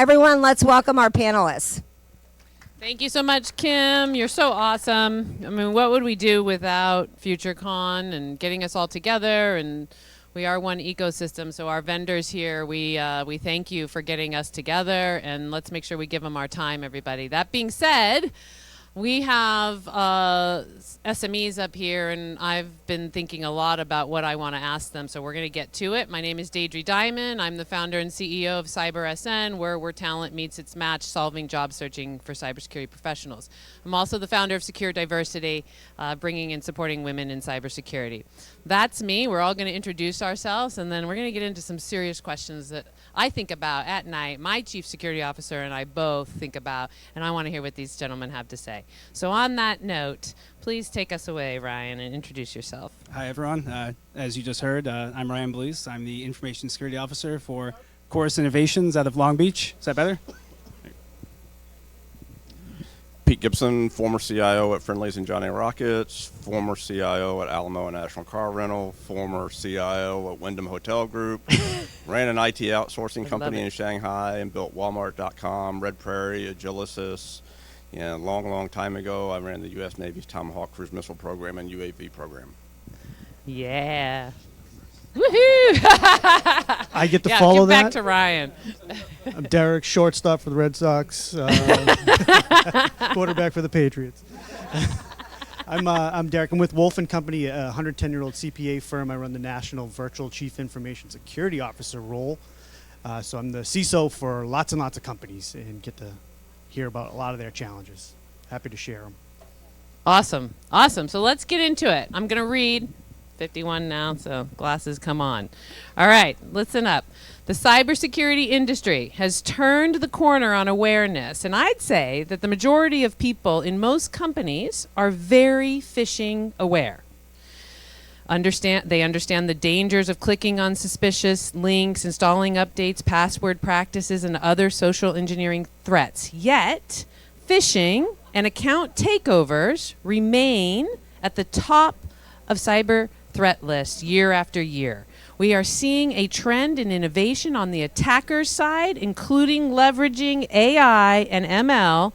Everyone, let's welcome our panelists. Thank you so much, Kim. You're so awesome. I mean, what would we do without FutureCon and getting us all together? And we are one ecosystem, so our vendors here, we thank you for getting us together, and let's make sure we give them our time, everybody. That being said, we have SMEs up here, and I've been thinking a lot about what I want to ask them, so we're going to get to it. My name is Deidre Diamond. I'm the founder and CEO of CyberSN, where talent meets its match, solving job searching for cybersecurity professionals. I'm also the founder of Secure Diversity, bringing and supporting women in cybersecurity. That's me. We're all going to introduce ourselves, and then we're going to get into some serious questions that I think about at night. My chief security officer and I both think about, and I want to hear what these gentlemen have to say. So on that note, please take us away, Ryan, and introduce yourself. Hi, everyone. As you just heard, I'm Ryan Balise. I'm the Information Security Officer for Chorus Innovations out of Long Beach. Is that better? Pete Gibson, former CIO at Friendlies and Johnny Rockets, former CIO at Alamo National Car Rental, former CIO at Wyndham Hotel Group, ran an IT outsourcing company in Shanghai and built Walmart.com, Red Prairie, Agilicis. Yeah, long time ago, I ran the U.S. Navy's Tomahawk cruise missile program and UAV program. Yeah. Woohoo! I get to follow that. Back to Ryan. I'm Derek, shortstop for the Red Sox, quarterback for the Patriots. I'm Derek. I'm with Wolf & Company, a 110-year-old CPA firm. I run the National Virtual Chief Information Security Officer role. So I'm the CISO for lots and lots of companies and get to hear about a lot of their challenges. Happy to share them. Awesome. Awesome. So let's get into it. I'm going to read 51 now, so glasses come on. All right, listen up. The cybersecurity industry has turned the corner on awareness, and I'd say that the majority of people in most companies are very phishing aware. They understand the dangers of clicking on suspicious links, installing updates, password practices, and other social engineering threats. Yet, phishing and account takeovers remain at the top of cyber threat lists year after year. We are seeing a trend in innovation on the attacker side, including leveraging AI and ML,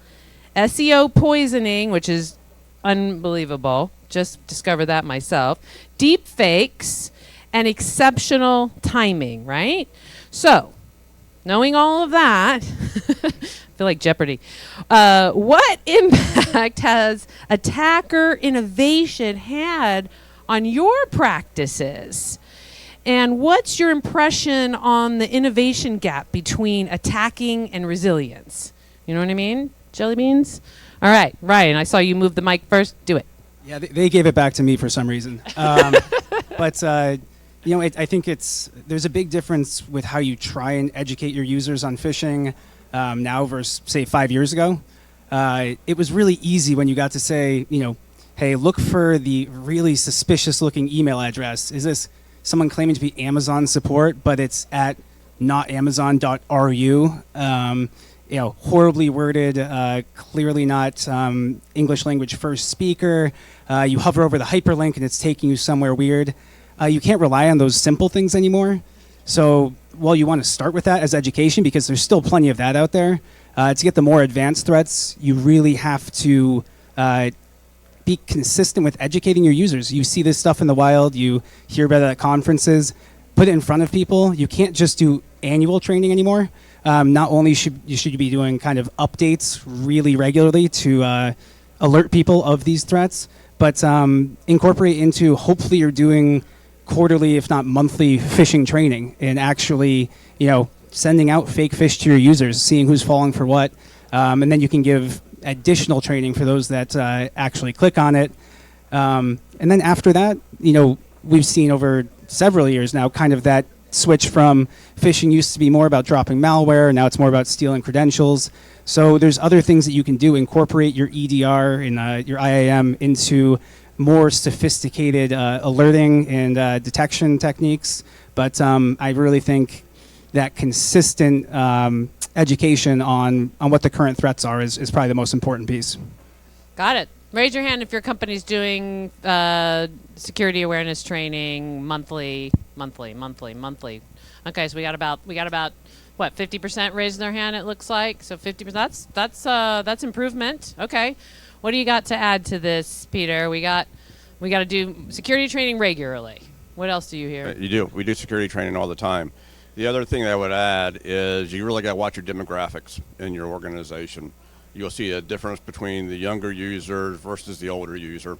SEO poisoning, which is unbelievable. Just discovered that myself. Deep fakes and exceptional timing, right? So, knowing all of that, I feel like Jeopardy. What impact has attacker innovation had on your practices? And what's your impression on the innovation gap between attacking and resilience? You know what I mean? Jelly beans? All right, Ryan, I saw you move the mic first. Do it. Yeah, they gave it back to me for some reason. But I think there's a big difference with how you try and educate your users on phishing now versus, say, 5 years ago. It was really easy when you got to say, hey, look for the really suspicious-looking email address. Is this someone claiming to be Amazon support, but it's at notamazon.ru? Horribly worded, clearly not English language first speaker. You hover over the hyperlink and it's taking you somewhere weird. You can't rely on those simple things anymore. So while you want to start with that as education, because there's still plenty of that out there, to get the more advanced threats, you really have to be consistent with educating your users. You see this stuff in the wild, you hear about it at conferences, put it in front of people. You can't just do annual training anymore. Not only should you be doing kind of updates really regularly to alert people of these threats, but incorporate into, hopefully you're doing quarterly, if not monthly, phishing training and actually, sending out fake fish to your users, seeing who's falling for what. And then you can give additional training for those that actually click on it. And then after that, we've seen over several years now kind of that switch from phishing used to be more about dropping malware, now it's more about stealing credentials. So there's other things that you can do, incorporate your EDR and your IAM into more sophisticated alerting and detection techniques. But I really think that consistent education on what the current threats are is probably the most important piece. Got it. Raise your hand if your company's doing security awareness training monthly. Okay, so we got about what, 50% raised their hand, it looks like. So 50%, that's improvement. Okay. What do you got to add to this, Peter? We got to do security training regularly. What else do you hear? You do. We do security training all the time. The other thing that I would add is you really got to watch your demographics in your organization. You'll see a difference between the younger users versus the older user.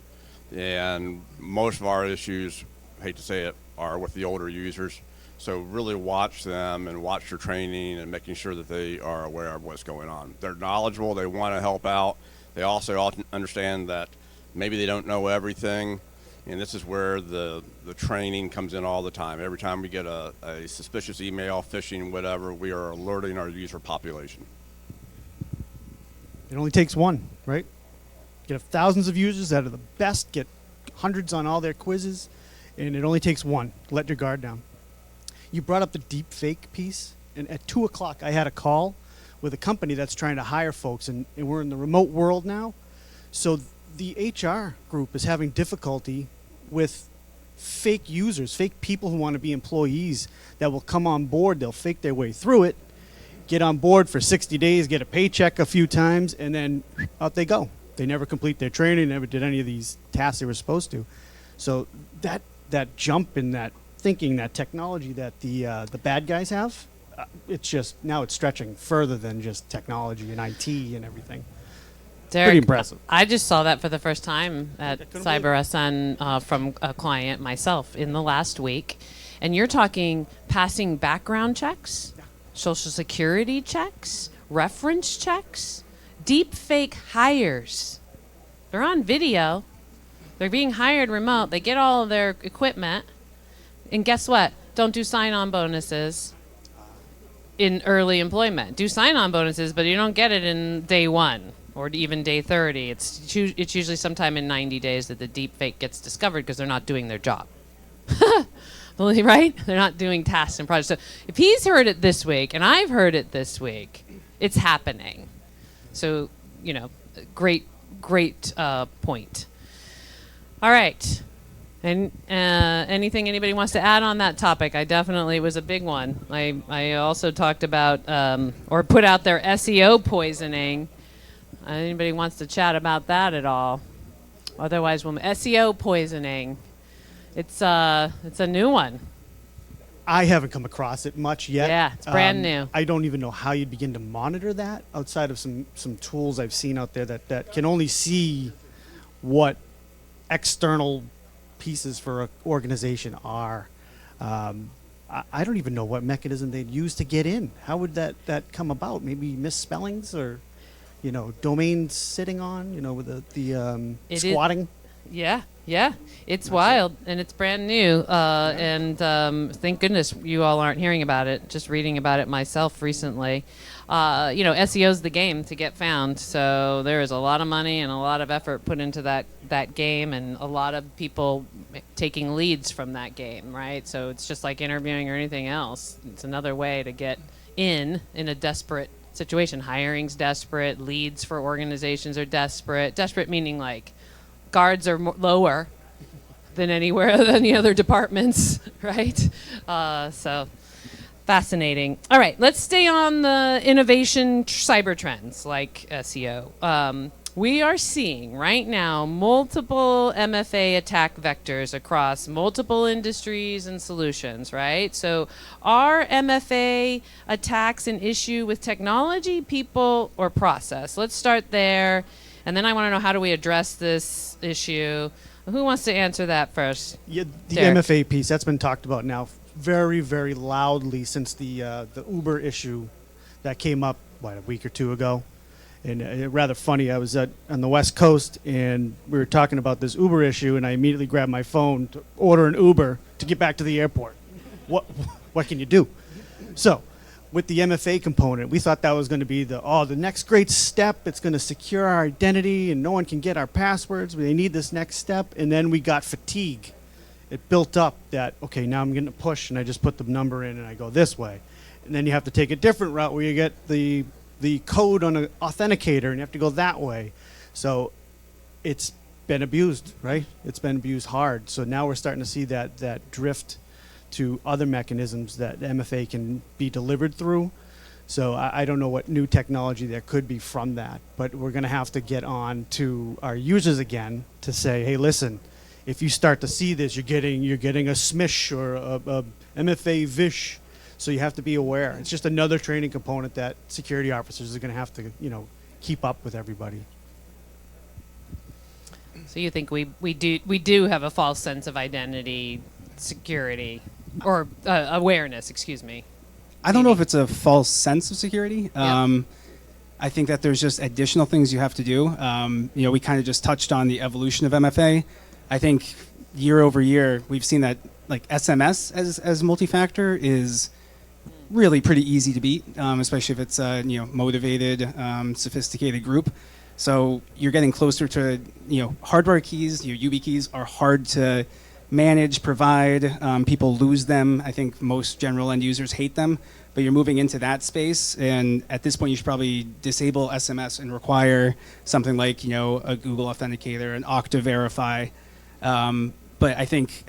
And most of our issues, hate to say it, are with the older users. So really watch them and watch your training and making sure that they are aware of what's going on. They're knowledgeable, they want to help out. They also often understand that maybe they don't know everything. And this is where the training comes in all the time. Every time we get a suspicious email, phishing, whatever, we are alerting our user population. It only takes one, right? Get thousands of users that are the best, get hundreds on all their quizzes, and it only takes one. Let your guard down. You brought up the deep fake piece, and at 2 o'clock I had a call with a company that's trying to hire folks, and we're in the remote world now. So the HR group is having difficulty with fake users, fake people who want to be employees that will come on board. They'll fake their way through it, get on board for 60 days, get a paycheck a few times, and then out they go. They never complete their training, never did any of these tasks they were supposed to. So that jump in that thinking, that technology that the bad guys have, it's just, now it's stretching further than just technology and IT and everything. Derek, Pretty impressive. I just saw that for the first time at couldn't believe CyberSN from a client myself in the last week. And you're talking passing background checks, social security checks, reference checks, deep fake hires. They're on video. They're being hired remote. They get all of their equipment. And guess what? Don't do sign-on bonuses in early employment. Do sign-on bonuses, but you don't get it in day 1 or even day 30. It's usually sometime in 90 days that the deep fake gets discovered because they're not doing their job. Right? They're not doing tasks and projects. So if he's heard it this week and I've heard it this week, it's happening. So, great point. All right. And anything anybody wants to add on that topic? I definitely was a big one. I also talked about or put out their SEO poisoning. Anybody wants to chat about that at all? Otherwise, SEO poisoning. It's a new one. I haven't come across it much yet. Yeah, it's brand new. I don't even know how you'd begin to monitor that outside of some tools I've seen out there that can only see what external pieces for an organization are. I don't even know what mechanism they'd use to get in. How would that come about? Maybe misspellings or, domains sitting on, with the squatting? Yeah. It's wild, and it's brand new. And thank goodness you all aren't hearing about it, just reading about it myself recently. SEO's the game to get found. So there is a lot of money and a lot of effort put into that game, and a lot of people taking leads from that game, right? So it's just like interviewing or anything else. It's another way to get in a desperate situation. Hiring's desperate. Leads for organizations are desperate. Desperate meaning like guards are lower than any other departments, right? So fascinating. All right, let's stay on the innovation cyber trends like SEO. We are seeing right now multiple MFA attack vectors across multiple industries and solutions, right? So are MFA attacks an issue with technology, people, or process? Let's start there. And then I want to know, how do we address this issue? Who wants to answer that first? Yeah, the Derek. MFA piece, that's been talked about now very, very loudly since the Uber issue that came up, a week or two ago. And rather funny, I was on the West Coast, and we were talking about this Uber issue, and I immediately grabbed my phone to order an Uber to get back to the airport. What can you do? So with the MFA component, we thought that was going to be the next great step. It's going to secure our identity, and no one can get our passwords. They need this next step. And then we got fatigue. It built up that, okay, now I'm getting a push, and I just put the number in, and I go this way. And then you have to take a different route where you get the code on an authenticator, and you have to go that way. So it's been abused, right? It's been abused hard. So now we're starting to see that drift to other mechanisms that MFA can be delivered through. So I don't know what new technology there could be from that, but we're going to have to get on to our users again to say, hey, listen, if you start to see this, you're getting a SMISH or a MFA VISH, so you have to be aware. It's just another training component that security officers are going to have to, keep up with everybody. So you think we do have a false sense of identity, security, or awareness? Excuse me. I don't know if it's a false sense of security. I think that there's just additional things you have to do. We kind of just touched on the evolution of MFA. I think year over year, we've seen that like SMS as multi-factor is really pretty easy to beat, especially if it's a motivated, sophisticated group. So you're getting closer to hardware keys. Your UB keys are hard to manage, provide. People lose them. I think most general end users hate them, but you're moving into that space. And at this point, you should probably disable SMS and require something like, a Google Authenticator, an Okta Verify. But I think,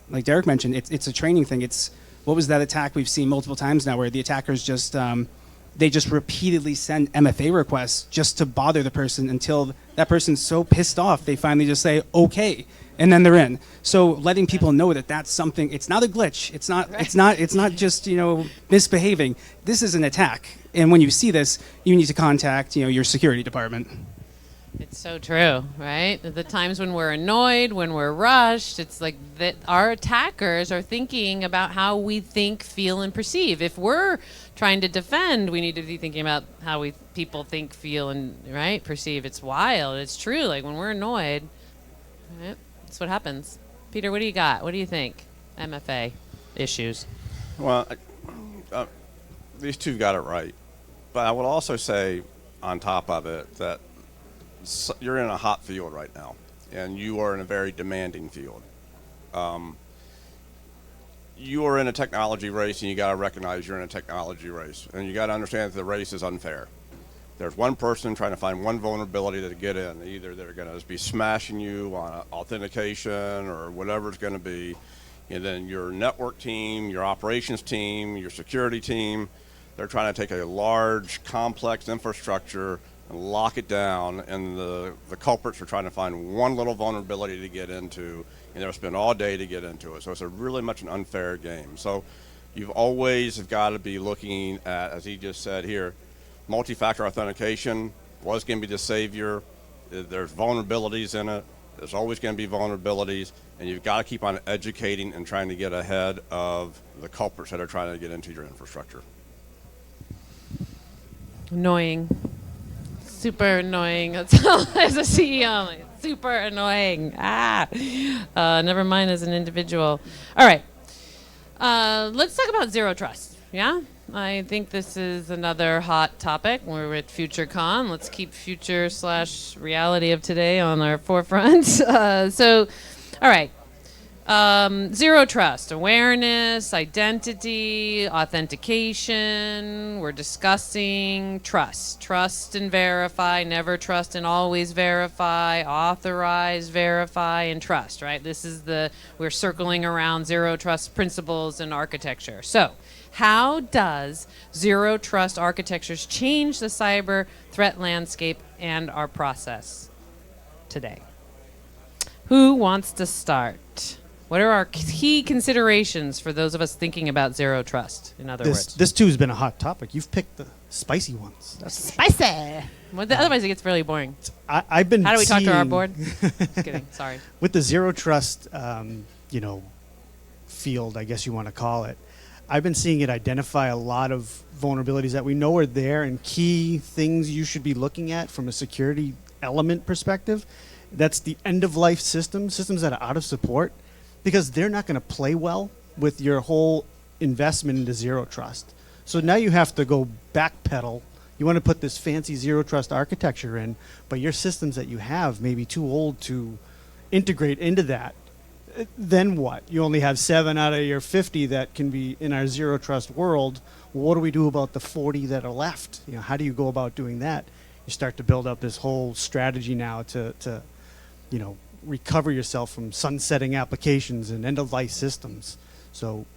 like Derek mentioned, it's a training thing. What was that attack we've seen multiple times now where the attackers just, they just repeatedly send MFA requests just to bother the person until that person's so pissed off, they finally just say, okay. And then they're in. So letting people know that that's something, it's not a glitch. It's not just, misbehaving. This is an attack. And when you see this, you need to contact, your security department. It's so true, right? The times when we're annoyed, when we're rushed, it's like that our attackers are thinking about how we think, feel, and perceive. If we're trying to defend, we need to be thinking about how people think, feel, and perceive. It's wild. It's true. Like when we're annoyed, right? That's what happens. Peter, what do you got? What do you think? MFA issues. Well, these two got it right. But I would also say on top of it that you're in a hot field right now, and you are in a very demanding field. You are in a technology race, and you got to recognize you're in a technology race, and you got to understand that the race is unfair. There's one person trying to find one vulnerability to get in. Either they're going to be smashing you on authentication or whatever it's going to be, and then your network team, your operations team, your security team, they're trying to take a large, complex infrastructure and lock it down, and the culprits are trying to find one little vulnerability to get into, and they'll spend all day to get into it. So it's really much an unfair game. So you've always got to be looking at, as he just said here, multi-factor authentication was going to be the savior. There's vulnerabilities in it. There's always going to be vulnerabilities, and you've got to keep on educating and trying to get ahead of the culprits that are trying to get into your infrastructure. Annoying. Super annoying. That's all as a CEO. Like, super annoying. Never mind as an individual. All right. Let's talk about zero trust. Yeah? I think this is another hot topic. We're at FutureCon. Let's keep future/reality of today on our forefront. All right. Zero trust, awareness, identity, authentication. We're discussing trust. Trust and verify, never trust and always verify, authorize, verify, and trust, right? We're circling around zero trust principles and architecture. So, how does zero trust architectures change the cyber threat landscape and our process today? Who wants to start? What are our key considerations for those of us thinking about zero trust, in other words? This too has been a hot topic. You've picked the spicy ones. That's spicy. Otherwise, it gets really boring. I've been. How do we talk to our board? Just kidding. Sorry. With the zero trust, field, I guess you want to call it, I've been seeing it identify a lot of vulnerabilities that we know are there and key things you should be looking at from a security element perspective. That's the end-of-life systems that are out of support, because they're not going to play well with your whole investment into zero trust. So now you have to go backpedal. You want to put this fancy zero trust architecture in, but your systems that you have may be too old to integrate into that. Then what? You only have 7 out of your 50 that can be in our zero trust world. Well, what do we do about the 40 that are left? How do you go about doing that? You start to build up this whole strategy now to recover yourself from sunsetting applications and end-of-life systems. So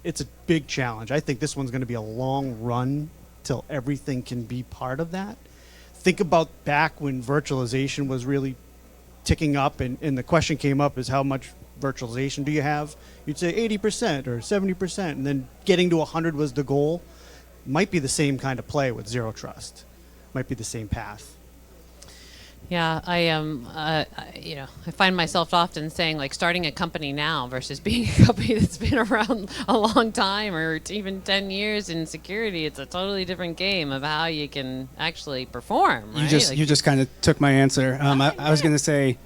it's a big challenge. I think this one's going to be a long run till everything can be part of that. Think about back when virtualization was really ticking up, and the question came up is how much virtualization do you have? You'd say 80% or 70%, and then getting to 100 was the goal. Might be the same kind of play with zero trust. Might be the same path. Yeah, I am. I find myself often saying, like, starting a company now versus being a company that's been around a long time, or even 10 years in security. It's a totally different game of how you can actually perform. Right? You just kind of took my answer. I was going to say,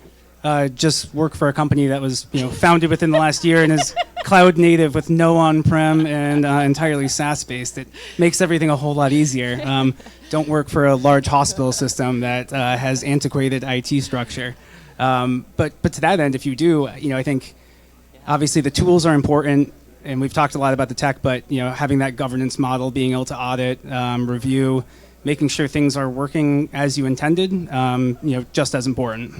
just work for a company that was founded within the last year and is cloud native with no on-prem and entirely SaaS-based. It makes everything a whole lot easier. Don't work for a large hospital system that has antiquated IT structure. But to that end, if you do, I think obviously the tools are important, and we've talked a lot about the tech, but having that governance model, being able to audit, review, making sure things are working as you intended, just as important.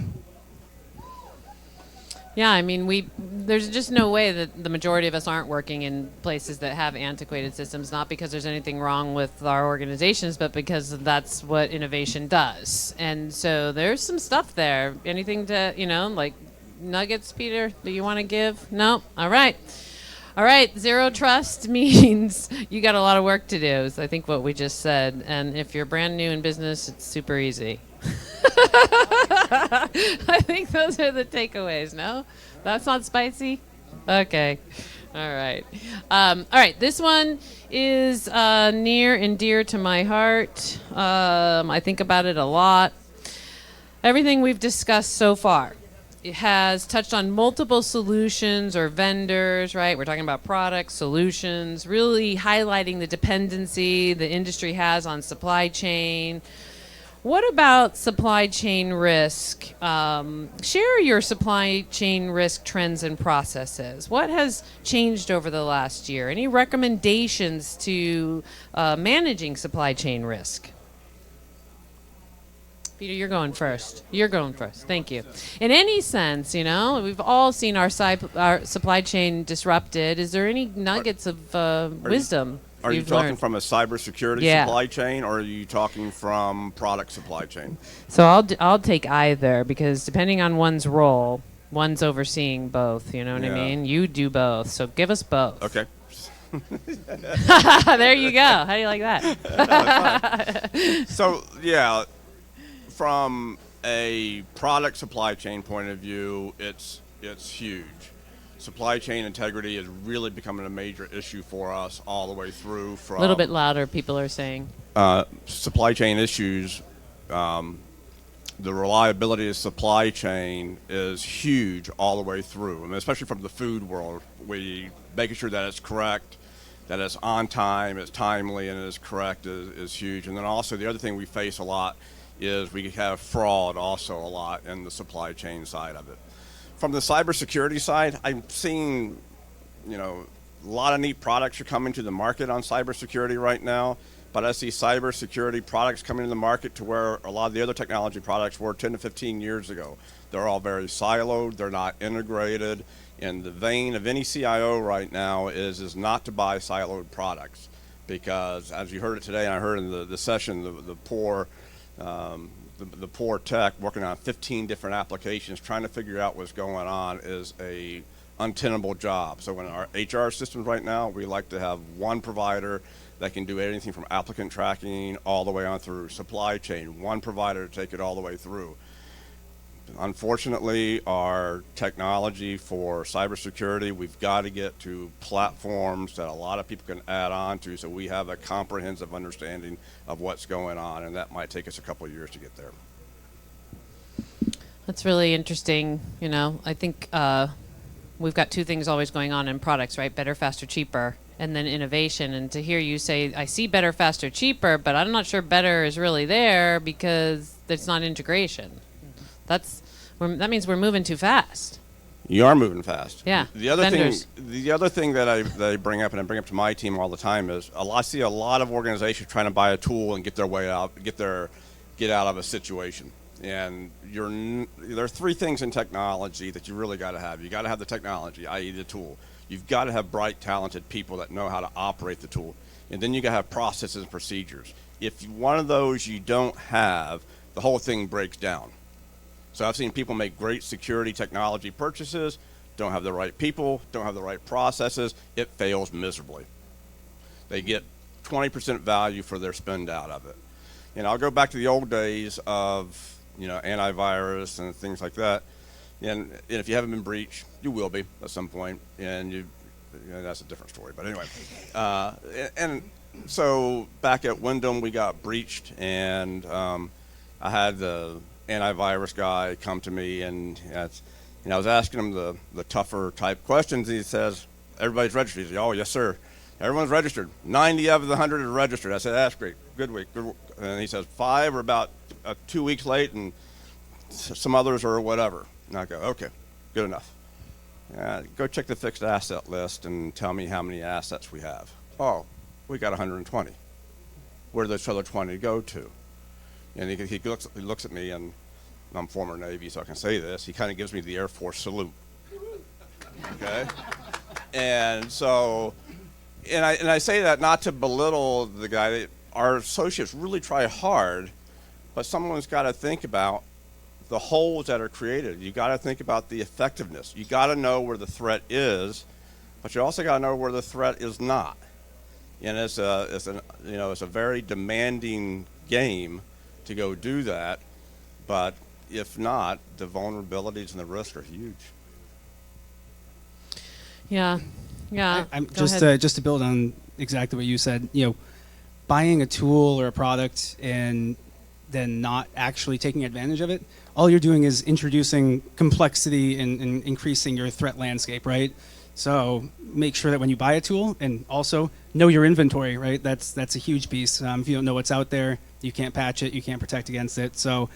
Yeah, I mean, there's just no way that the majority of us aren't working in places that have antiquated systems, not because there's anything wrong with our organizations, but because that's what innovation does. And so there's some stuff there. Anything to, like nuggets, Peter, that you want to give? No? All right. All right, zero trust means you got a lot of work to do, is I think what we just said. And if you're brand new in business, it's super easy. I think those are the takeaways, no? That's not spicy? Okay. All right. All right, this one is near and dear to my heart. I think about it a lot. Everything we've discussed so far, it has touched on multiple solutions or vendors, right? We're talking about products, solutions, really highlighting the dependency the industry has on supply chain. What about supply chain risk? Share your supply chain risk trends and processes. What has changed over the last year? Any recommendations to managing supply chain risk? Peter, you're going first. You're going first. Thank you. In any sense, we've all seen our supply chain disrupted. Is there any nuggets of wisdom? Are you talking from a cybersecurity supply chain, or are you talking from product supply chain? So I'll take either, because depending on one's role, one's overseeing both. You know what I mean? You do both, so give us both. Okay. There you go. How do you like that? So from a product supply chain point of view, it's huge. Supply chain integrity is really becoming a major issue for us all the way through. From a little bit louder, people are saying. Supply chain issues, the reliability of supply chain is huge all the way through. I mean, especially from the food world, making sure that it's correct, that it's on time, it's timely, and it's correct is huge. And then also the other thing we face a lot is we have fraud also a lot in the supply chain side of it. From the cybersecurity side, I'm seeing, a lot of neat products are coming to the market on cybersecurity right now, but I see cybersecurity products coming to the market to where a lot of the other technology products were 10 to 15 years ago. They're all very siloed, they're not integrated, and the vein of any CIO right now is not to buy siloed products, because as you heard it today, and I heard in the session, the poor tech working on 15 different applications trying to figure out what's going on is a untenable job. So in our HR systems right now, we like to have one provider that can do anything from applicant tracking all the way on through supply chain, one provider to take it all the way through. Unfortunately, our technology for cybersecurity, we've got to get to platforms that a lot of people can add on to, so we have a comprehensive understanding of what's going on, and that might take us a couple of years to get there. That's really interesting. I think we've got two things always going on in products, right? Better, faster, cheaper, and then innovation. And to hear you say, I see better, faster, cheaper, but I'm not sure better is really there because it's not integration. That means we're moving too fast. You are moving fast. Yeah. The other thing that I bring up, and I bring up to my team all the time, is I see a lot of organizations trying to buy a tool and get their way out, get out of a situation. And there are three things in technology that you really got to have. You got to have the technology, i.e. the tool. You've got to have bright, talented people that know how to operate the tool. And then you got to have processes and procedures. If one of those you don't have, the whole thing breaks down. So I've seen people make great security technology purchases, don't have the right people, don't have the right processes, it fails miserably. They get 20% value for their spend out of it. And I'll go back to the old days of, antivirus and things like that. And if you haven't been breached, you will be at some point, and that's a different story. But anyway, and so back at Wyndham, we got breached, and I had the antivirus guy come to me, and I was asking him the tougher type questions. And he says, "Everybody's registered." He said, "Oh, yes, sir. Everyone's registered. 90 of the 100 are registered." I said, "That's great. Good week. Good work." And he says, 5 are about 2 weeks late, and some others are whatever." And I go, "Okay, good enough. Go check the fixed asset list and tell me how many assets we have." "Oh, we got 120. Where do those other 20 go to?" And he looks at me, and I'm former Navy, so I can say this. He kind of gives me the Air Force salute. Okay? And so, and I say that not to belittle the guy. Our associates really try hard, but someone's got to think about the holes that are created. You got to think about the effectiveness. You got to know where the threat is, but you also got to know where the threat is not. And it's a very demanding game to go do that, but if not, the vulnerabilities and the risks are huge. Yeah. I'm Go just ahead. just to build on exactly what you said. Buying a tool or a product and then not actually taking advantage of it, all you're doing is introducing complexity and increasing your threat landscape, right? So make sure that when you buy a tool, and also know your inventory, right? That's a huge piece. If you don't know what's out there, you can't patch it, you can't protect against it. So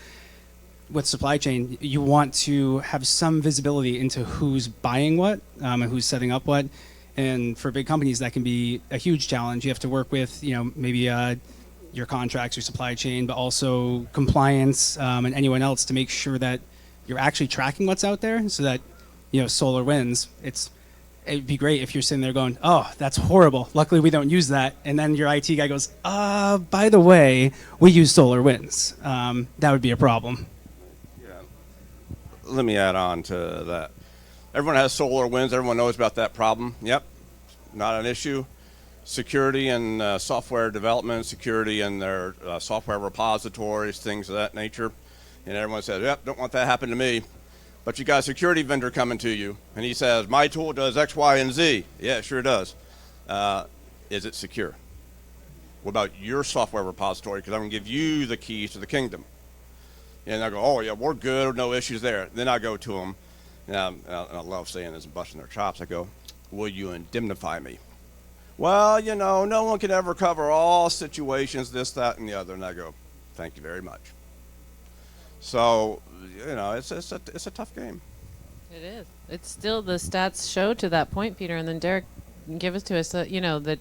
with supply chain, you want to have some visibility into who's buying what and who's setting up what. And for big companies, that can be a huge challenge. You have to work with, maybe your contracts, your supply chain, but also compliance and anyone else to make sure that you're actually tracking what's out there, so that SolarWinds. It'd be great if you're sitting there going, "Oh, that's horrible. Luckily, we don't use that." And then your IT guy goes, "By the way, we use SolarWinds." That would be a problem. Yeah. Let me add on to that. Everyone has SolarWinds. Everyone knows about that problem. Yep, not an issue. Security and software development, security in their software repositories, things of that nature. And everyone says, "Yep, don't want that to happen to me." But you got a security vendor coming to you, and he says, "My tool does X, Y, and Z." Yeah, it sure does. Is it secure? What about your software repository? Because I'm going to give you the keys to the kingdom. And I go, "Oh, yeah, we're good. No issues there." Then I go to them, and I love saying this and busting their chops. I go, "Will you indemnify me?" "Well, no one can ever cover all situations, this, that, and the other." And I go, "Thank you very much." So, it's a tough game. It is. It's still, the stats show to that point, Peter, and then Derek, give us to us that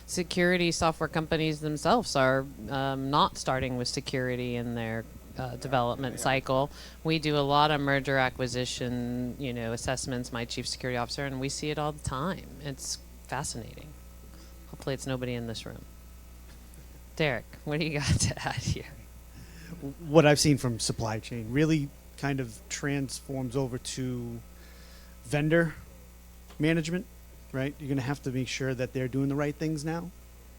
security software companies themselves are not starting with security in their development cycle. We do a lot of merger acquisition, assessments, my chief security officer, and we see it all the time. It's fascinating. Hopefully it's nobody in this room. Derek, what do you got to add here? What I've seen from supply chain really kind of transforms over to vendor management, right? You're going to have to make sure that they're doing the right things now.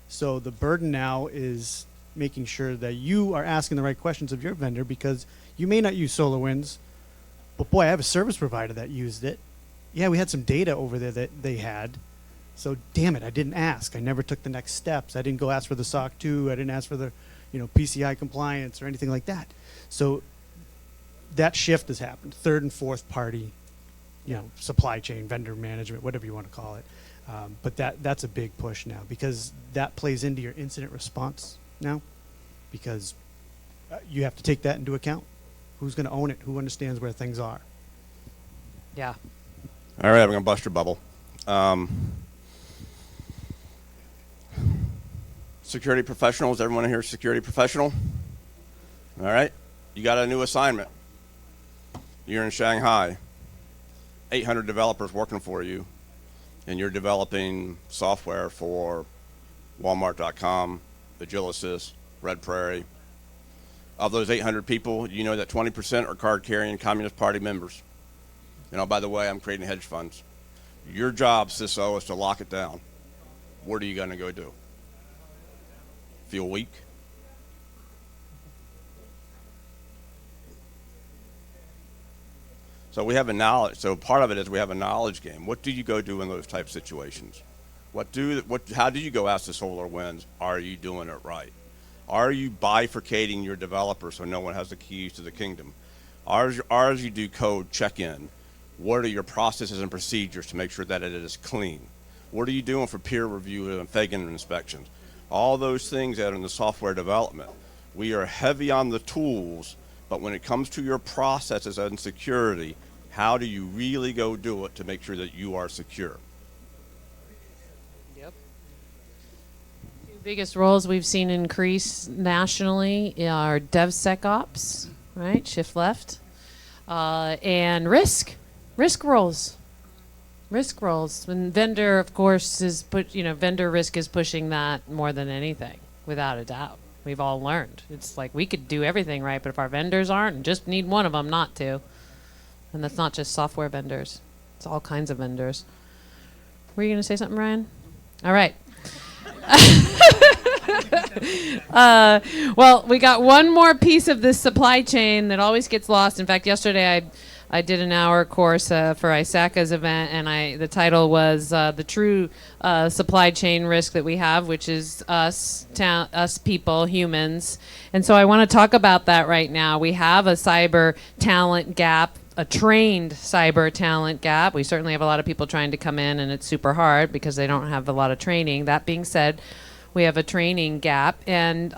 So the burden now is making sure that you are asking the right questions of your vendor, because you may not use SolarWinds, but boy, I have a service provider that used it. Yeah, we had some data over there that they had. So damn it, I didn't ask. I never took the next steps. I didn't go ask for the SOC 2. I didn't ask for the PCI compliance or anything like that. So that shift has happened. Third and fourth party, supply chain, vendor management, whatever you want to call it. But that's a big push now, because that plays into your incident response now, because you have to take that into account. Who's going to own it? Who understands where things are? Yeah. All right, I'm going to bust your bubble. Security professionals, everyone here is a security professional? All right, you got a new assignment. You're in Shanghai, 800 developers working for you, and you're developing software for Walmart.com, Agilysys, Red Prairie. Of those 800 people, you know that 20% are card-carrying Communist Party members. And oh, by the way, I'm creating hedge funds. Your job, CISO, is to lock it down. What are you going to go do? Feel weak? So we have a knowledge. So part of it is we have a knowledge game. What do you go do in those type of situations? How do you go ask the SolarWinds? Are you doing it right? Are you bifurcating your developers so no one has the keys to the kingdom? As you do code check-in, what are your processes and procedures to make sure that it is clean? What are you doing for peer review and Fagan inspections? All those things that are in the software development. We are heavy on the tools, but when it comes to your processes and security, how do you really go do it to make sure that you are secure? Yep. Two biggest roles we've seen increase nationally are DevSecOps, right? Shift left, and risk roles. Risk roles. And vendor, of course, vendor risk is pushing that more than anything, without a doubt. We've all learned. It's like we could do everything right, but if our vendors aren't, and just need one of them not to. And that's not just software vendors. It's all kinds of vendors. Were you going to say something, Ryan? All right. Well, we got one more piece of this supply chain that always gets lost. In fact, yesterday I did an hour course for ISACA's event, and the title was the true supply chain risk that we have, which is us people, humans. And so I want to talk about that right now. We have a cyber talent gap, a trained cyber talent gap. We certainly have a lot of people trying to come in, and it's super hard because they don't have a lot of training. That being said, we have a training gap, and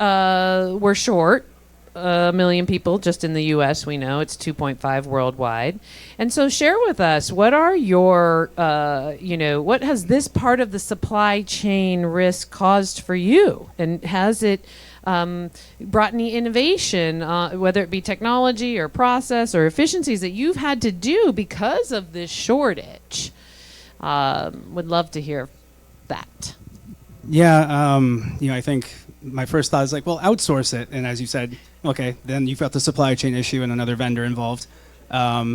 we're short. 1 million people just in the U.S. We know it's 2.5 worldwide, and so share with us what are your, what has this part of the supply chain risk caused for you, and has it brought any innovation, whether it be technology or process or efficiencies that you've had to do because of this shortage? Would love to hear that. Yeah, I think my first thought is like, well, outsource it. And as you said, okay, then you've got the supply chain issue and another vendor involved. But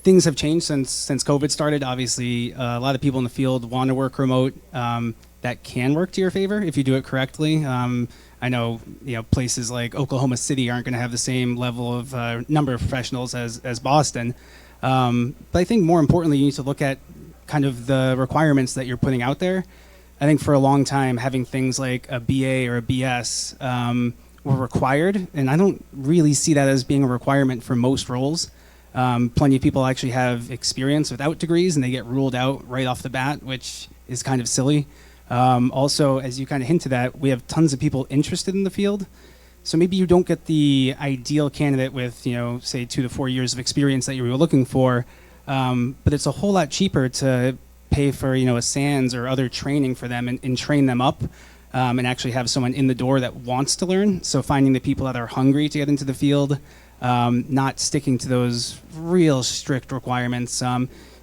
things have changed since COVID started. Obviously, a lot of people in the field want to work remote. That can work to your favor if you do it correctly. I know, places like Oklahoma City aren't going to have the same level of number of professionals as Boston. But I think more importantly, you need to look at kind of the requirements that you're putting out there. I think for a long time, having things like a BA or a BS were required, and I don't really see that as being a requirement for most roles. Plenty of people actually have experience without degrees, and they get ruled out right off the bat, which is kind of silly. Also, as you kind of hinted at, we have tons of people interested in the field. So maybe you don't get the ideal candidate with, say 2 to 4 years of experience that you were looking for, but it's a whole lot cheaper to pay for, a SANS or other training for them and train them up and actually have someone in the door that wants to learn. So finding the people that are hungry to get into the field, not sticking to those real strict requirements,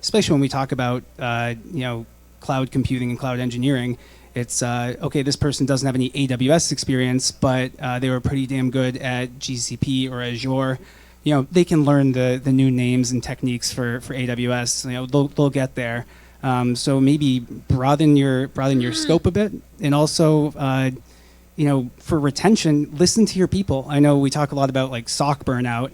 especially when we talk about, cloud computing and cloud engineering. It's, okay, this person doesn't have any AWS experience, but they were pretty damn good at GCP or Azure. They can learn the new names and techniques for AWS. They'll get there. So maybe broaden your scope a bit, and also, for retention, listen to your people. I know we talk a lot about like SOC burnout.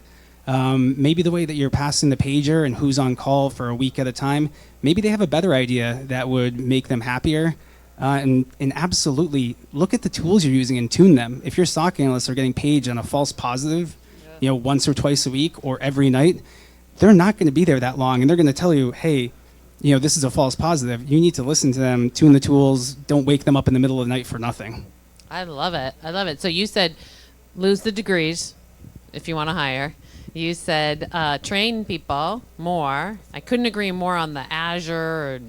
Maybe the way that you're passing the pager and who's on call for a week at a time, maybe they have a better idea that would make them happier. And absolutely look at the tools you're using and tune them. If your SOC analysts are getting paged on a false positive, once or twice a week or every night, they're not going to be there that long, and they're going to tell you, hey, this is a false positive. You need to listen to them, tune the tools, don't wake them up in the middle of the night for nothing. I love it. So you said lose the degrees if you want to hire. You said train people more. I couldn't agree more on the Azure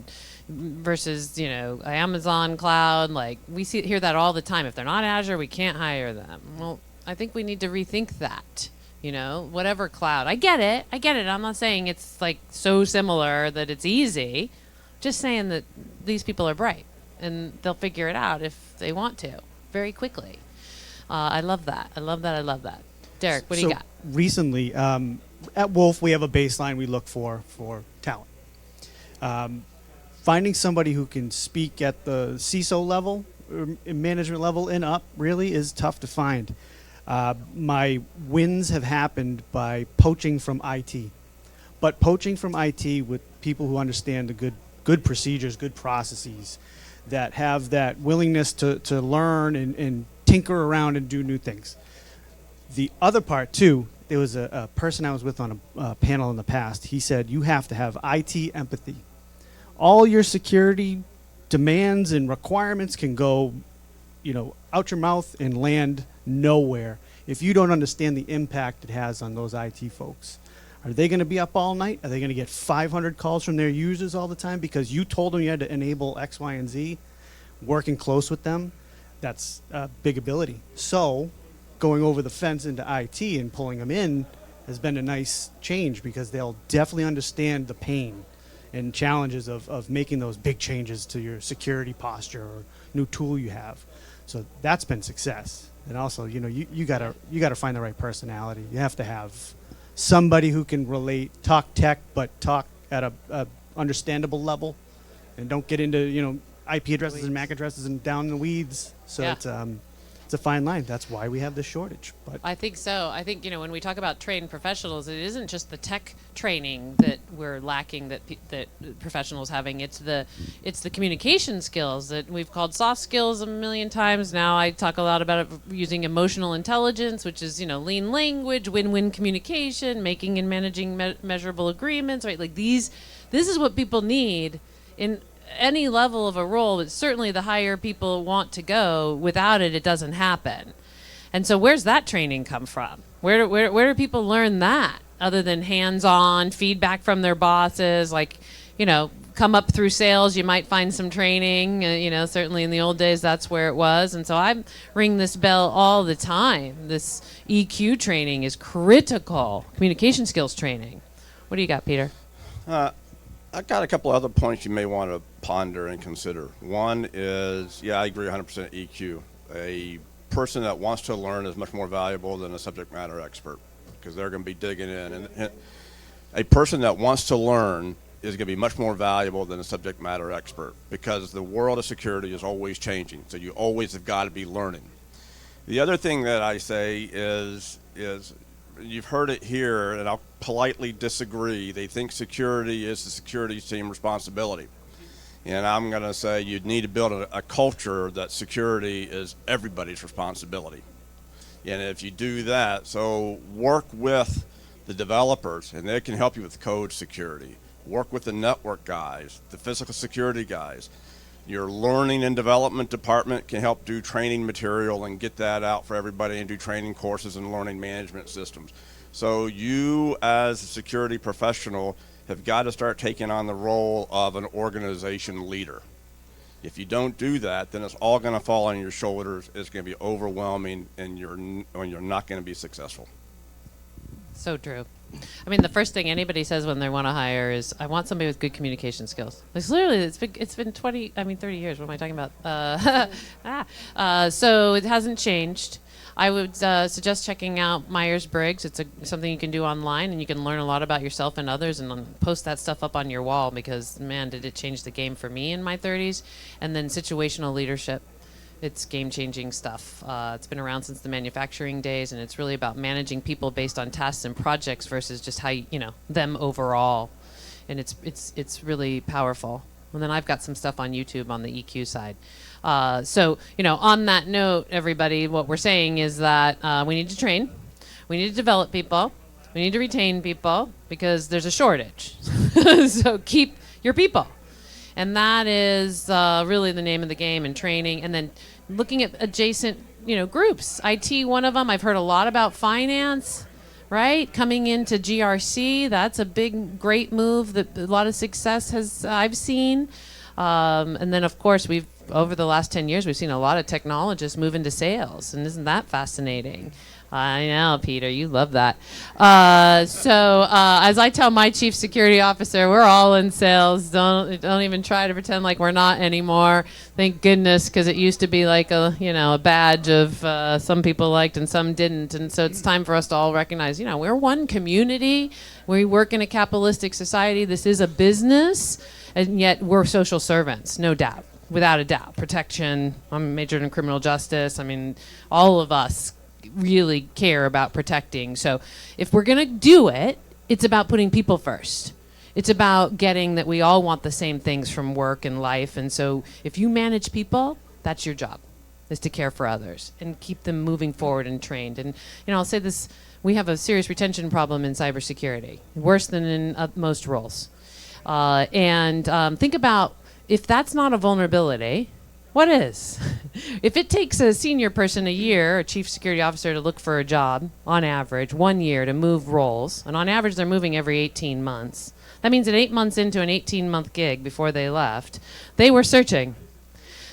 versus, Amazon cloud. Like we hear that all the time. If they're not Azure, we can't hire them. Well, I think we need to rethink that. Whatever cloud. I get it. I'm not saying it's like so similar that it's easy, just saying that these people are bright and they'll figure it out if they want to very quickly. I love that. I love that. I love that. Derek, what do you got? Recently, at Wolf, we have a baseline we look for talent. Finding somebody who can speak at the CISO level, or management level and up, really is tough to find. My wins have happened by poaching from IT. But poaching from IT with people who understand the good procedures, good processes, that have that willingness to learn and tinker around and do new things. The other part, too, there was a person I was with on a panel in the past. He said, you have to have IT empathy. All your security demands and requirements can go, out your mouth and land nowhere if you don't understand the impact it has on those IT folks. Are they going to be up all night? Are they going to get 500 calls from their users all the time because you told them you had to enable X, Y, and Z? Working close with them, that's a big ability. So going over the fence into IT and pulling them in has been a nice change because they'll definitely understand the pain and challenges of making those big changes to your security posture or new tool you have. So that's been success. And also, you gotta find the right personality. You have to have somebody who can relate, talk tech, but talk at a understandable level, and don't get into IP addresses and MAC addresses and down in the weeds. So Yeah. it's a fine line. That's why we have this shortage. But I think so. I think, when we talk about trained professionals, it isn't just the tech training that we're lacking that professionals having. It's the communication skills that we've called soft skills a million times. Now I talk a lot about it using emotional intelligence, which is, lean language, win-win communication, making and managing measurable agreements, right? Like this is what people need in any level of a role, but certainly the higher people want to go. Without it, it doesn't happen. And so where's that training come from? Where do people learn that other than hands-on feedback from their bosses? Like, come up through sales, you might find some training. Certainly in the old days, that's where it was. And so I ring this bell all the time. This EQ training is critical. Communication skills training. What do you got, Peter? I've got a couple other points you may want to ponder and consider. One is, I agree 100% EQ. A person that wants to learn is much more valuable than a subject matter expert because they're going to be digging in. And a person that wants to learn is going to be much more valuable than a subject matter expert because the world of security is always changing. So you always have got to be learning. The other thing that I say is you've heard it here, and I'll politely disagree. They think security is the security team responsibility. And I'm going to say you need to build a culture that security is everybody's responsibility. And if you do that, so work with the developers, and they can help you with code security. Work with the network guys, the physical security guys. Your learning and development department can help do training material and get that out for everybody and do training courses and learning management systems. So you as a security professional have got to start taking on the role of an organization leader. If you don't do that, then it's all going to fall on your shoulders. It's going to be overwhelming, and you're not going to be successful. So true. I mean, the first thing anybody says when they want to hire is, "I want somebody with good communication skills." Like literally, it's been 30 years. What am I talking about? So it hasn't changed. I would suggest checking out Myers-Briggs. It's something you can do online, and you can learn a lot about yourself and others, and post that stuff up on your wall because, man, did it change the game for me in my 30s. And then situational leadership. It's game-changing stuff. It's been around since the manufacturing days, and it's really about managing people based on tasks and projects versus just how them overall. And it's really powerful. And then I've got some stuff on YouTube on the EQ side. So on that note, everybody, what we're saying is that we need to train, we need to develop people, we need to retain people because there's a shortage. So keep your people. And that is really the name of the game in training. And then looking at adjacent, groups. IT, one of them. I've heard a lot about finance, right? Coming into GRC. That's a great move that a lot of success I've seen. And then, of course, we've over the last 10 years, we've seen a lot of technologists move into sales. And isn't that fascinating? I know, Peter, you love that. So as I tell my chief security officer, we're all in sales. Don't even try to pretend like we're not anymore. Thank goodness, because it used to be like a badge of some people liked and some didn't. And so it's time for us to all recognize, we're one community. We work in a capitalistic society. This is a business, and yet we're social servants, no doubt, without a doubt. Protection. I'm majored in criminal justice. I mean, all of us really care about protecting. So if we're going to do it, it's about putting people first. It's about getting that we all want the same things from work and life. And so if you manage people, that's your job, is to care for others and keep them moving forward and trained. And, I'll say this, we have a serious retention problem in cybersecurity, worse than in most roles. Think about, if that's not a vulnerability, what is? If it takes a senior person a year, a chief security officer, to look for a job, on average, 1 year to move roles, and on average they're moving every 18 months, that means that 8 months into an 18-month gig before they left, they were searching.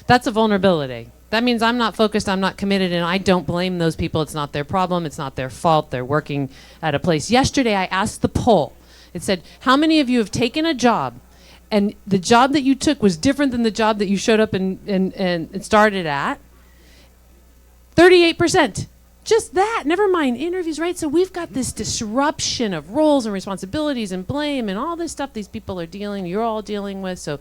That's a vulnerability. That means I'm not focused, I'm not committed, and I don't blame those people. It's not their problem, it's not their fault. They're working at a place. Yesterday I asked the poll. It said, how many of you have taken a job and the job that you took was different than the job that you showed up and started at? 38%. Just that. Never mind interviews, right? So we've got this disruption of roles and responsibilities and blame and all this stuff these people are you're all dealing with. So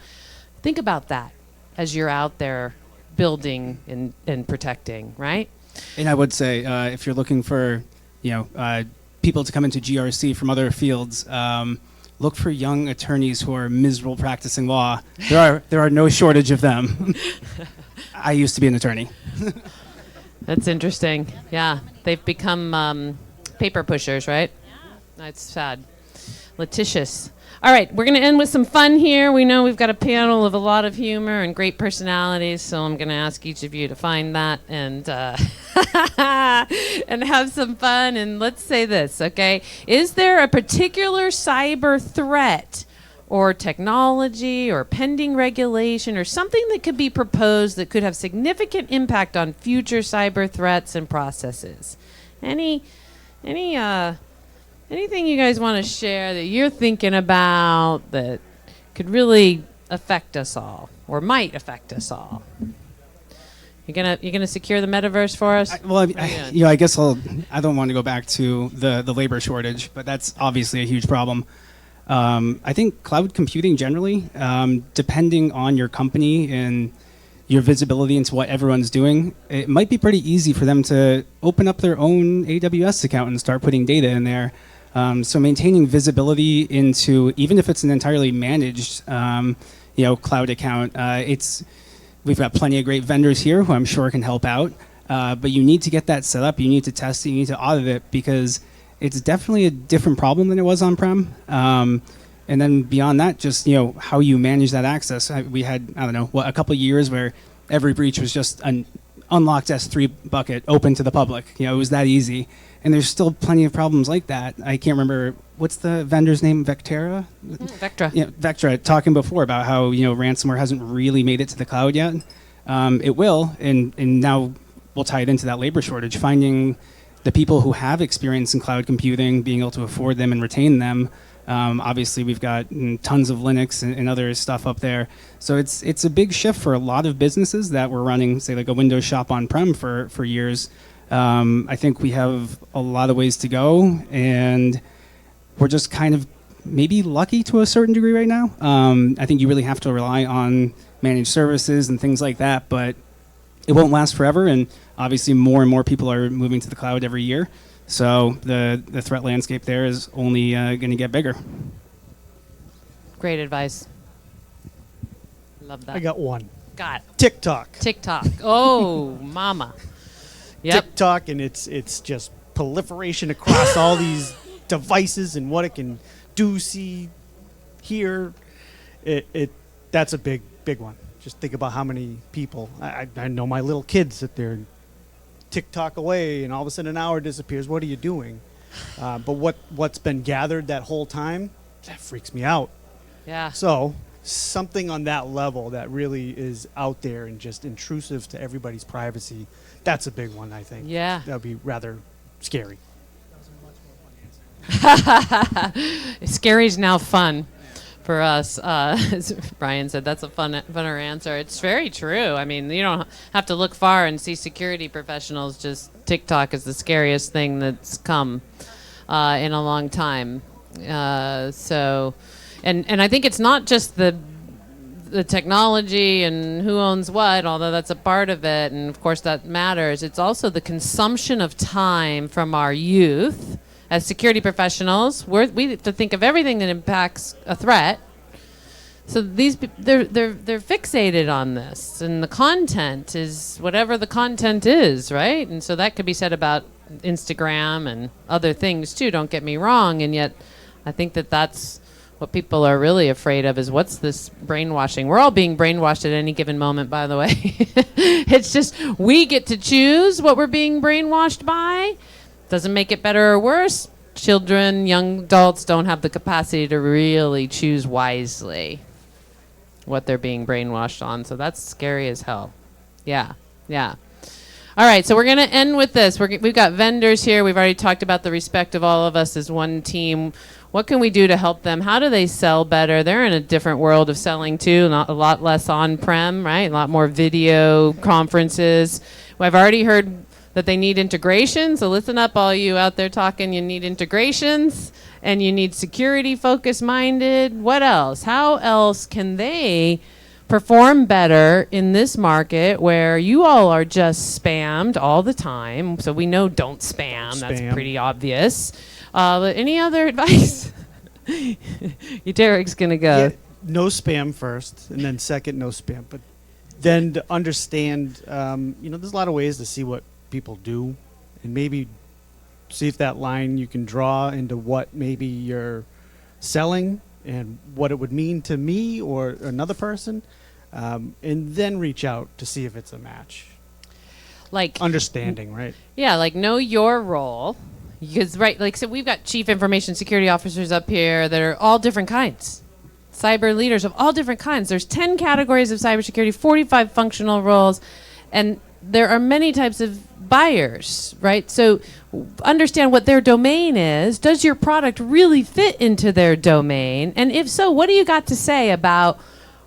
think about that as you're out there building and protecting, right? And I would say, if you're looking for, people to come into GRC from other fields, look for young attorneys who are miserable practicing law. There are no shortage of them. I used to be an attorney. That's interesting. Yeah, they've become paper pushers, right? That's sad. Litigious. All right, we're going to end with some fun here. We know we've got a panel of a lot of humor and great personalities, so I'm going to ask each of you to find that and and have some fun. And let's say this, okay? Is there a particular cyber threat or technology or pending regulation or something that could be proposed that could have significant impact on future cyber threats and processes? Anything you guys want to share that you're thinking about that could really affect us all or might affect us all? You're gonna secure the metaverse for us? I guess I don't want to go back to the labor shortage, but that's obviously a huge problem. I think cloud computing generally, depending on your company and your visibility into what everyone's doing, it might be pretty easy for them to open up their own AWS account and start putting data in there. So maintaining visibility into, even if it's an entirely managed, cloud account, we've got plenty of great vendors here who I'm sure can help out. But you need to get that set up. You need to test it. You need to audit it because it's definitely a different problem than it was on-prem. And then beyond that, just how you manage that access. We had a couple of years where every breach was just an unlocked S3 bucket open to the public. It was that easy. And there's still plenty of problems like that. I can't remember, what's the vendor's name? Vectra? Vectra. Yeah, Vectra, talking before about how ransomware hasn't really made it to the cloud yet. It will, and now we'll tie it into that labor shortage. Finding the people who have experience in cloud computing, being able to afford them and retain them. Obviously, we've got tons of Linux and other stuff up there. So it's a big shift for a lot of businesses that were running, say, like a Windows shop on-prem for years. I think we have a lot of ways to go, and we're just kind of maybe lucky to a certain degree right now. I think you really have to rely on managed services and things like that, but it won't last forever, and obviously more and more people are moving to the cloud every year. So the threat landscape there is only going to get bigger. Great advice. Love that. I got one. Got TikTok. Oh, mama. Yep. TikTok, and it's just proliferation across all these devices and what it can do, see, hear. That's a big one. Just think about how many people. I know my little kids sit there, TikTok away, and all of a sudden an hour disappears. What are you doing? But what's been gathered that whole time, that freaks me out. Yeah. So something on that level that really is out there and just intrusive to everybody's privacy, that's a big one, I think. Yeah. That would be rather scary. Scary's now fun for us. As Brian said, that's a funner answer. It's very true. I mean, you don't have to look far and see security professionals. Just TikTok is the scariest thing that's come in a long time. And I think it's not just the technology and who owns what, although that's a part of it, and of course that matters. It's also the consumption of time from our youth. As security professionals, we have to think of everything that impacts a threat. So they're fixated on this, and the content is whatever the content is, right? And so that could be said about Instagram and other things too. Don't get me wrong, and yet I think that's what people are really afraid of is what's this brainwashing. We're all being brainwashed at any given moment, by the way. It's just we get to choose what we're being brainwashed by. Doesn't make it better or worse. Children, young adults don't have the capacity to really choose wisely what they're being brainwashed on. So that's scary as hell. Yeah. All right, so we're going to end with this. We've got vendors here. We've already talked about the respect of all of us as one team. What can we do to help them? How do they sell better? They're in a different world of selling too, not a lot less on-prem, right? A lot more video conferences. I've already heard that they need integration. So listen up, all you out there talking. You need integrations, and you need security focus-minded. What else? How else can they perform better in this market where you all are just spammed all the time? So we know don't spam. That's pretty obvious. But any other advice? Derek's going to go. Yeah, no spam first, and then second, no spam. But then to understand, there's a lot of ways to see what people do, and maybe see if that line you can draw into what maybe you're selling and what it would mean to me or another person, and then reach out to see if it's a match. Like understanding, right? Yeah, like know your role. Because, right, like, so we've got chief information security officers up here that are all different kinds. Cyber leaders of all different kinds. There's 10 categories of cybersecurity, 45 functional roles, and there are many types of buyers, right? So understand what their domain is. Does your product really fit into their domain? And if so, what do you got to say about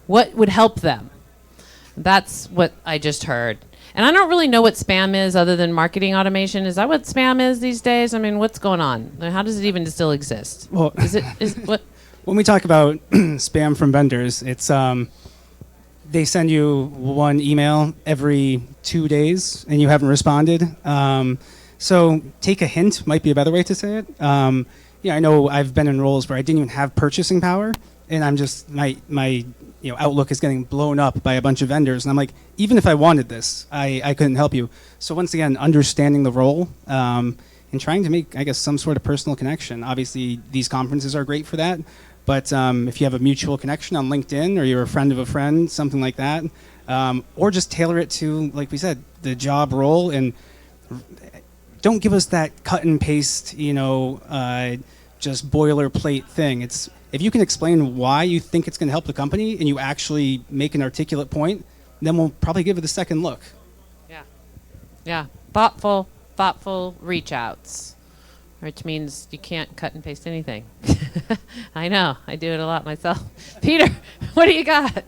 what would help them? That's what I just heard. And I don't really know what spam is other than marketing automation. Is that what spam is these days? I mean, what's going on? How does it even still exist? Well, what? When we talk about spam from vendors, it's they send you one email every 2 days and you haven't responded. So take a hint might be a better way to say it. I know I've been in roles where I didn't even have purchasing power, and I'm just my Outlook is getting blown up by a bunch of vendors, and I'm like, even if I wanted this, I couldn't help you. So once again, understanding the role and trying to make, I guess, some sort of personal connection. Obviously, these conferences are great for that, but if you have a mutual connection on LinkedIn or you're a friend of a friend, something like that, or just tailor it to, like we said, the job role, and don't give us that cut and paste, just boilerplate thing. It's if you can explain why you think it's going to help the company and you actually make an articulate point, then we'll probably give it a second look. Yeah. Thoughtful reach outs, which means you can't cut and paste anything. I know. I do it a lot myself. Peter, what do you got?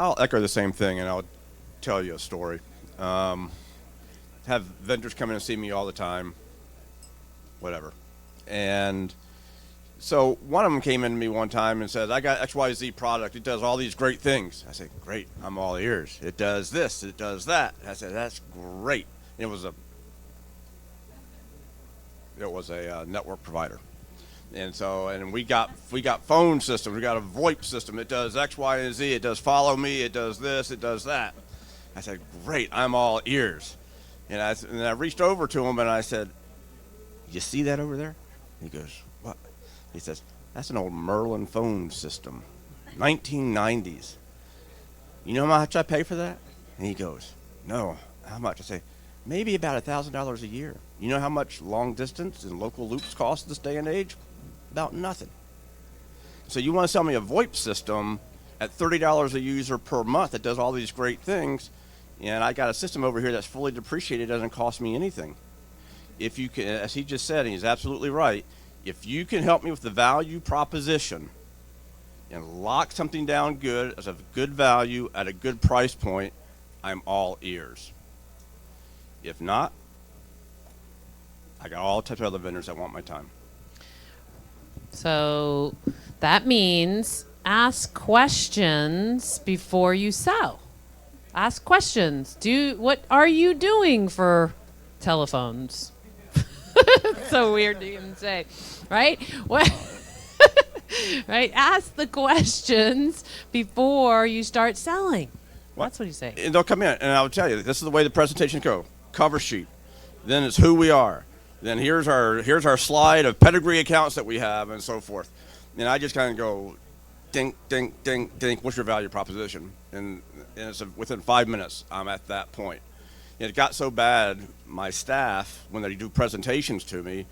I'll echo the same thing, and I'll tell you a story. Have vendors come in and see me all the time, whatever. And so one of them came in to me one time and said, I got XYZ product. It does all these great things. I said, great. I'm all ears. It does this. It does that. I said, that's great. It was a network provider. And we got phone systems. We got a VoIP system. It does X, Y, and Z. It does follow me. It does this. It does that. I said, great. I'm all ears. And I reached over to him and I said, you see that over there? He goes, what? He says, that's an old Merlin phone system, 1990s. You know how much I pay for that? And he goes, no, how much? I say, maybe about $1,000 a year. You know how much long distance and local loops cost this day and age? About nothing. So you want to sell me a VoIP system at $30 a user per month that does all these great things, and I got a system over here that's fully depreciated, doesn't cost me anything. If you can, as he just said, and he's absolutely right, if you can help me with the value proposition and lock something down good as a good value at a good price point, I'm all ears. If not, I got all types of other vendors that want my time. So that means ask questions before you sell. Ask questions. What are you doing for telephones? It's so weird to even say, right? What? Right? Ask the questions before you start selling. That's what he's saying. And they'll come in, and I'll tell you, this is the way the presentation go. Cover sheet. Then it's who we are. Then here's our slide of pedigree accounts that we have and so forth. And I just kind of go, dink, dink, dink, dink. What's your value proposition? And it's within 5 minutes, I'm at that point. And it got so bad, my staff, when they do presentations to me,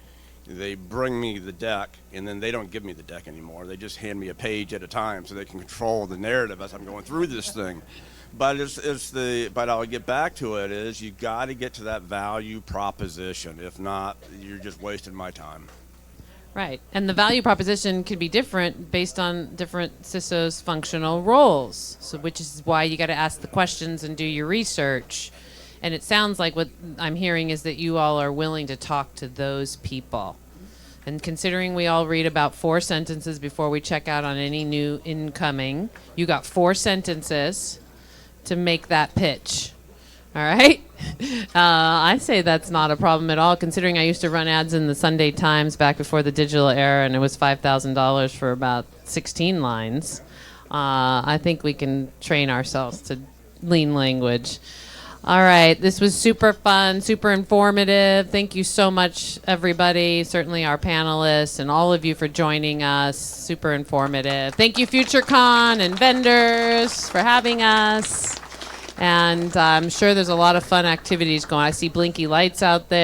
they bring me the deck, and then they don't give me the deck anymore. They just hand me a page at a time so they can control the narrative as I'm going through this thing. But but I'll get back to it, is you got to get to that value proposition. If not, you're just wasting my time. Right. And the value proposition could be different based on different CISO's functional roles. So which is why you got to ask the questions and do your research. And it sounds like what I'm hearing is that you all are willing to talk to those people. And considering we all read about 4 sentences before we check out on any new incoming, you got 4 sentences to make that pitch. All right? I say that's not a problem at all, considering I used to run ads in the Sunday Times back before the digital era, and it was $5,000 for about 16 lines. I think we can train ourselves to lean language. All right, this was super fun, super informative. Thank you so much, everybody, certainly our panelists and all of you for joining us. Super informative. Thank you, FutureCon and vendors for having us. And I'm sure there's a lot of fun activities going on. I see blinky lights out there.